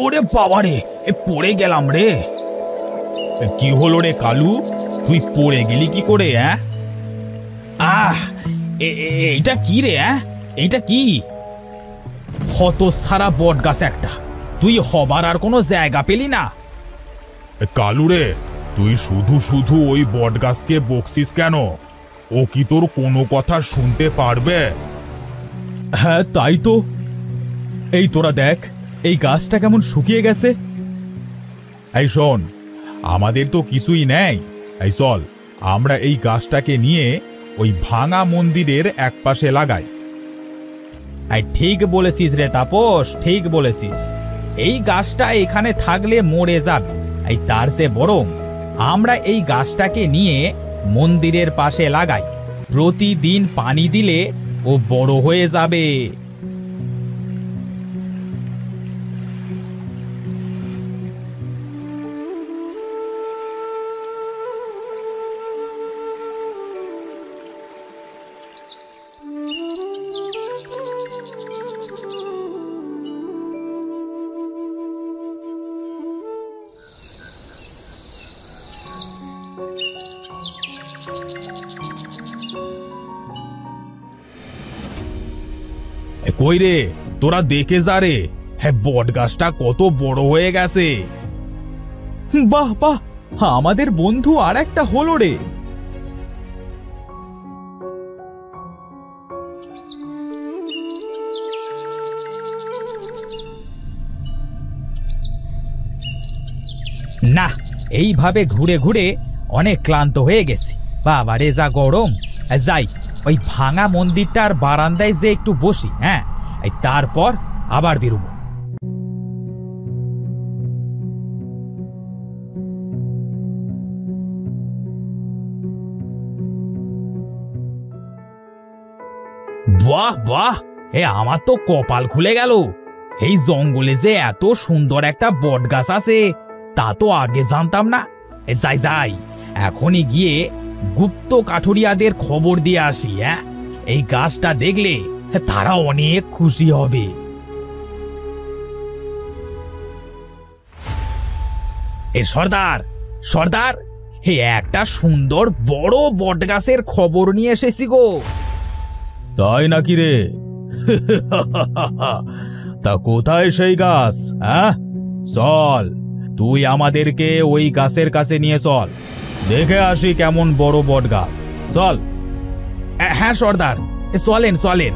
ওরে বাবা রে, পড়ে গেলাম রে। কি হলো রে কালু, তুই পড়ে গেলি কি করে? এইটা কি রে? এইটা কি? হতছাড়া বট গাছ একটা, তুই হবার আর কোনো জায়গা পেলি না? কালু রে, তুই শুধু শুধু ওই বট গাছকে বকছিস কেন? ও কি তোর কোনো কথা শুনতে পারবে? হ্যাঁ তাই তো। এই তোরা দেখ, এই গাছটা কেমন শুকিয়ে গেছে। এই শোন, আমাদের তো কিছুই নেই। এই চল, আমরা এই গাছটাকে নিয়ে ওই ভাঙা মন্দিরের একপাশে লাগাই। ঠিক বলেছিস রে তাপস, ঠিক বলেছিস। এই গাছটা এখানে থাকলে মরে যাবে, তার চেয়ে বরং আমরা এই গাছটাকে নিয়ে মন্দিরের পাশে লাগাই। প্রতিদিন পানি দিলে ও বড় হয়ে যাবে। কই রে, তোরা দেখে যা রে, হ্যাঁ বট গাছটা কত বড় হয়ে গেছে। বাহ বাহ, আমাদের বন্ধু আর একটা হলো রে। না, এইভাবে ঘুরে ঘুরে অনেক ক্লান্ত হয়ে গেছি। বাবারে যা গরম। যাই, ওই ভাঙা মন্দিরটার বারান্দায় যে একটু বসি, তারপর আবার বেরোবো। বাহ বাহ, আমার তো কপাল খুলে গেল। এই জঙ্গলে যে এত সুন্দর একটা বট গাছ আছে তা তো আগে জানতাম না। যাই যাই, এখনই গিয়ে গুপ্ত কাঠুরিয়াদের খবর দিয়ে আসি। এই গাছটা দেখলে তারা অনেক খুশি হবে। সর্দার সর্দার, একটা সুন্দর বড় বট গাছের খবর নিয়ে এসেছি গো। তাই নাকি রে? তা কোথায় সেই গাছ? চল, তুই আমাদেরকে ওই গাছের কাছে নিয়ে চল, দেখে আসি কেমন বড় বট গাছ। চল। হ্যাঁ সর্দার, চলেন চলেন।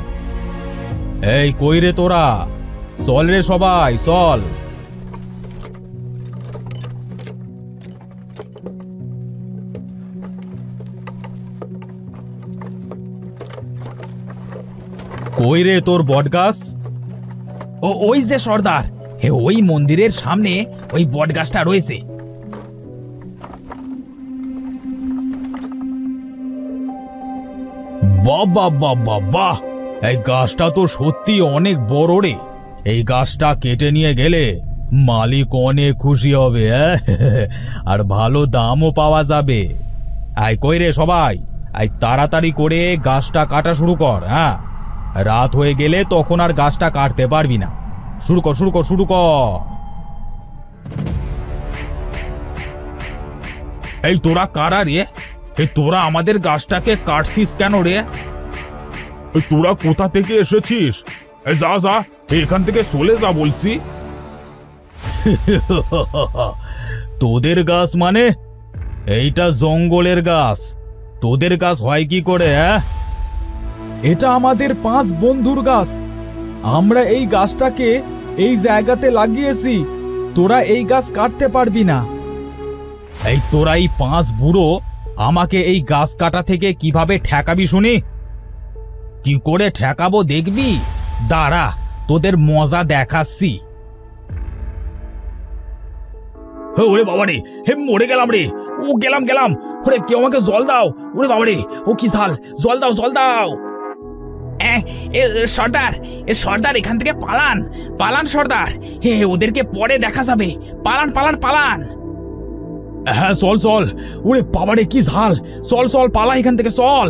এই কই রে তোরা, চল রে সবাই চল। কই রে তোর বট গাছ? ওই যে সর্দার, ওই মন্দিরের সামনে ওই বট গাছটা রয়েছে। বাবা বাবা বাহ, এই গাছটা তো সত্যি অনেক বড় রে। এই গাছটা কেটে নিয়ে গেলে মালিক অনেক খুশি হবে, আর ভালো দামও পাওয়া যাবে। আয় কই রে সবাই, আয় তাড়াতাড়ি করে গাছটা কাটা শুরু কর। রাত হয়ে গেলে তখন আর গাছটা কাটতে পারবি না। শুরু কর শুরু কর শুরু কর। এই তোরা কারা রে? তোরা আমাদের গাছটাকে কাটছিস কেন রে? তোরা কোথা থেকে এসেছিস? যা যা, এখান থেকে চলে যা বলছি। তোদের গাছ মানে? এইটা জঙ্গলের গাছ, তোদের গাছ হয় কি করে? এটা আমাদের 5 বন্ধুর গাছ। আমরা এই গাছটাকে এই জায়গাতে লাগিয়েছি, তোরা এই গাছ কাটতে পারবি না। এই তোরা এই 5 বুড়ো আমাকে এই গাছ কাটা থেকে কিভাবে ঠেকাবি শুনি? কি করে ঠেকাবো দেখবি, দাঁড়া, তোদের মজা দেখাচ্ছি। ওরে বাবা রে, মরে গেলাম রে। ও গেলাম গেলাম। ওরে কেউ আমাকে জল দাও। ওরে বাবা রে, ও কি ঝাল, জল দাও জল দাও। সর্দার সর্দার, এখান থেকে পালান পালান সর্দার, ওদেরকে পরে দেখা যাবে। পালান পালান পালান। হ্যাঁ চল চল। ওরে বাবা রে কি ঝাল, চল চল পালা এখান থেকে চল।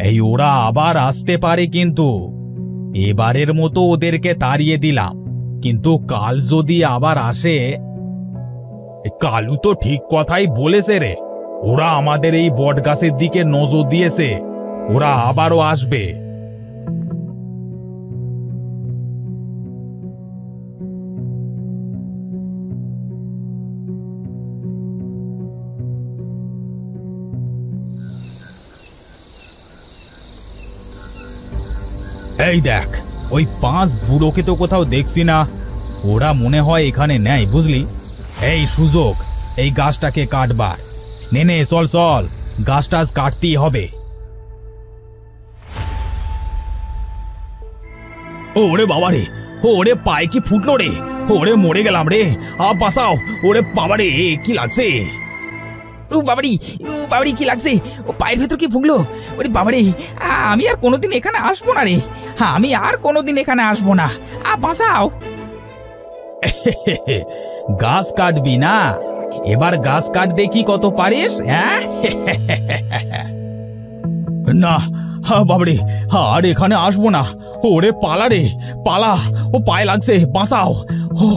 এই ওরা আবার আসতে পারে, কিন্তু এবারের মতো ওদেরকে তাড়িয়ে দিলাম, কিন্তু কাল যদি আবার আসে। কালু তো ঠিক কথাই বলেছে রে, ওরা আমাদের এই বটগাছের দিকে নজর দিয়েছে, ওরা আবারও আসবে। এই দেখ, ওই 5 বুড়োকে তো কোথাও দেখছি না, ওরা মনে হয় এখানে নেই, বুঝলি? এই সুযোগ এই গাছটাকে কাটবার, নে নে চল চল, গাছটা আজ কাটতেই হবে। ওরে বাবা রে, ওরে পায়ে কি ফুটলো রে, ওরে মরে গেলাম রে, বাঁচাও, ওরে বাবা রে কি লাগছে। ও বাবারি, ও বাবারি কি লাগছে, ও পায়ের ভেতর কি ফুগলো, ওরে বাবারি, আমি আর কোনোদিন এখানে আসবো না রে, আমি আর কোনোদিন এখানে আসবো না, বাঁচাও। গাছ কাটবি না, এবার গাছ কাটবে কি কত পারিস? হ্যাঁ না বাবারে, আর এখানে আসবো না, ওরে পালা রে পালা, ও পায়ে লাগছে, বাঁচাও। ও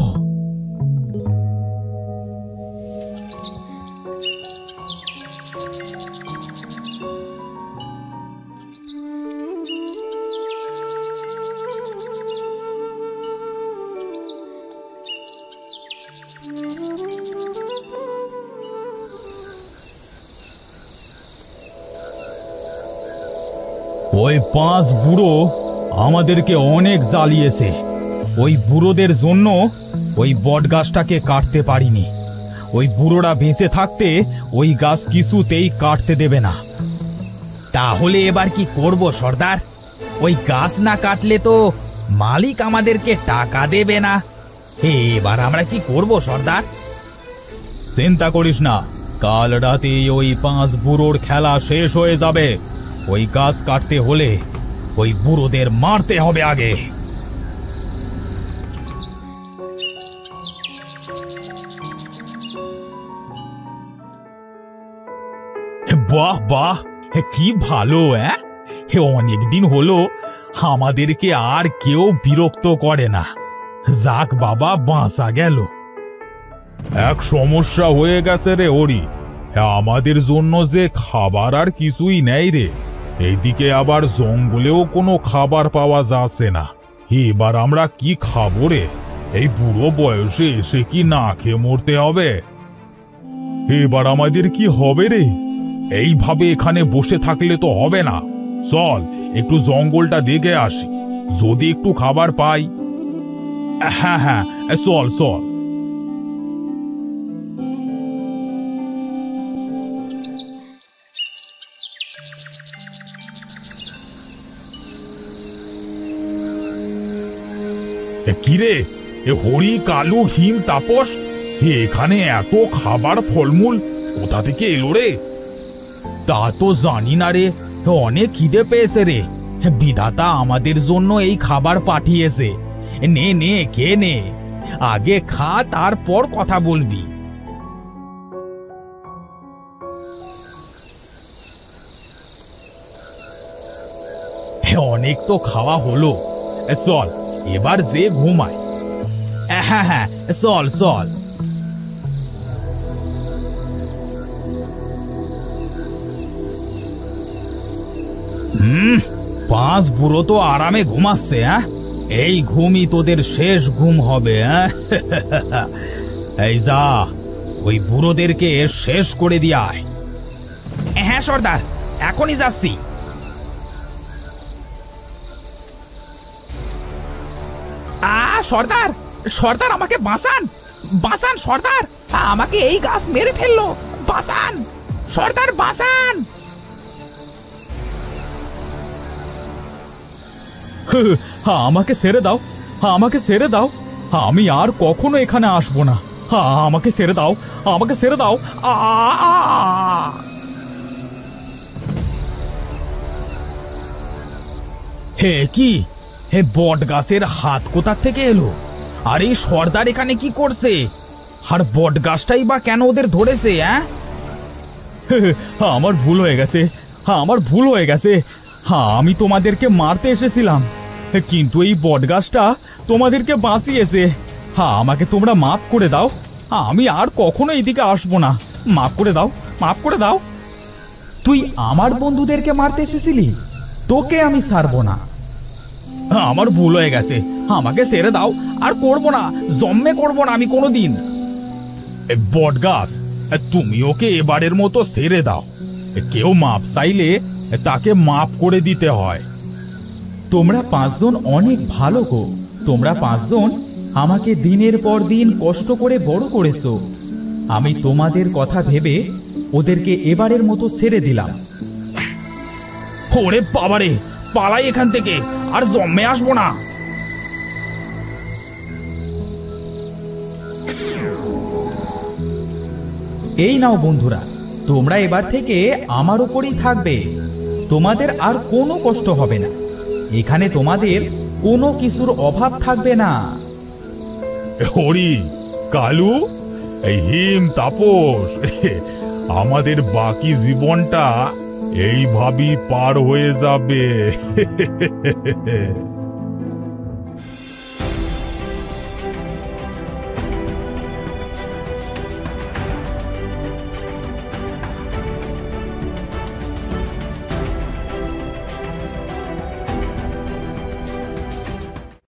ওই 5 বুড়ো আমাদেরকে অনেক জ্বালিয়েছে, ওই বুড়োদের জন্য ওই বটগাছটাকে কাটতে পারিনি। ওই বুড়োরা বেঁচে থাকতে ওই গাছ কিছুতেই কাটতে দেবে না। তাহলে এবার কি করব সর্দার? ওই গাছ না কাটলে তো মালিক আমাদেরকে টাকা দেবে না, এবার আমরা কি করব সর্দার? চিন্তা করিস না, কাল রাতে ওই 5 বুড়োর খেলা শেষ হয়ে যাবে। ওই গাছ কাটতে হলে ওই বুড়োদের মারতে হবে আগে। বাহ বাহ, কি ভালো! অনেকদিন হলো আমাদেরকে আর কেউ বিরক্ত করে না। যাক বাবা, বাঁচা গেল। এক সমস্যা হয়ে গেছে রে ওরি, আমাদের জন্য যে খাবার আর কিছুই নেই রে, এইদিকে আবার জঙ্গলেও কোনো খাবার পাওয়া যাচ্ছে না। এবার আমরা কি খাবো রে? এই বুড়ো বয়সে এসে কি না খেয়ে মরতে হবে? এবার আমাদের কি হবে রে? এইভাবে এখানে বসে থাকলে তো হবে না, চল একটু জঙ্গলটা দেখে আসি, যদি একটু খাবার পাই। হ্যাঁ হ্যাঁ চল চল। কিরে, হরি, কালু, হিম, তাপস, এখানে এত খাবার ফলমূল কোথা থেকে এলো রে? তা তো জানি না রে, অনেক খিদে পেয়েছে রে, বিধাতা আমাদের জন্য এই খাবার পাঠিয়েছে। নে নে খেয়ে নে, আগে খা, তারপর কথা বলবি। অনেক তো খাওয়া হলো, চল এবার যে ঘুমায়। হ্যাঁ হ্যাঁ চল চল। পাঁচ বুড়ো তো আরামে ঘুমাচ্ছে। এই ঘুমই তোদের শেষ ঘুম হবে। এই যা, ওই বুড়োদেরকে শেষ করে দিয়ে আয়। হ্যাঁ সর্দার, এখনই যাচ্ছি। সর্দার, সর্দার আমাকে বাঁচান, বাঁচান সর্দার, আমাকে এই গাছ মেরে ফেললো, বাঁচান সর্দার, বাঁচান। আমাকে ছেড়ে দাও, আমাকে ছেড়ে দাও, আমি আর কখনো এখানে আসবো না। আমাকে ছেড়ে দাও, আমাকে ছেড়ে দাও। হে কি, হে বট গাছের হাত কোথা থেকে এলো? আর এই সর্দার এখানে কি করছে? আর বট গাছটাই বা কেন ওদের ধরেছে? আমার ভুল হয়ে গেছে, আমার ভুল হয়ে গেছে, হ্যাঁ, আমি তোমাদেরকে মারতে এসেছিলাম, কিন্তু এই বটগাছটা তোমাদেরকে বাঁচিয়েছে। হ্যাঁ, আমাকে তোমরা মাফ করে দাও। আমি আর কখনো এইদিকে আসবো না। মাফ করে দাও, মাফ করে দাও। তুই আমার বন্ধুদেরকে মারতে এসেছিলি, তোকে আমি ছাড়বো না। আমার ভুল হয়ে গেছে, আমাকে ছেড়ে দাও। আর করবো না, জন্মে করবো না আমি কোনোদিন। বটগাছ, তুমি ওকে এবারের মতো ছেড়ে দাও। কেউ মাপ চাইলে তাকে মাপ করে দিতে হয়। তোমরা পাঁচজন অনেক ভালো গো। তোমরা পাঁচজন আমাকে দিনের পর দিন কষ্ট করে বড় করেছো। আমি তোমাদের কথা ভেবে ওদেরকে এবারের মতো ছেড়ে দিলাম। ওরে বাবারে, পালাই এখান থেকে, আর জন্মে আসবো না। এই নাও বন্ধুরা, তোমরা এবার থেকে আমার উপরেই থাকবে। তোমাদের আর কোনো কষ্ট হবে না। এখানে তোমাদের কোনো কিছুর অভাব থাকবে না। হরি, কালু, এই হিম, তাপস, আমাদের বাকি জীবনটা এইভাবেই পার হয়ে যাবে।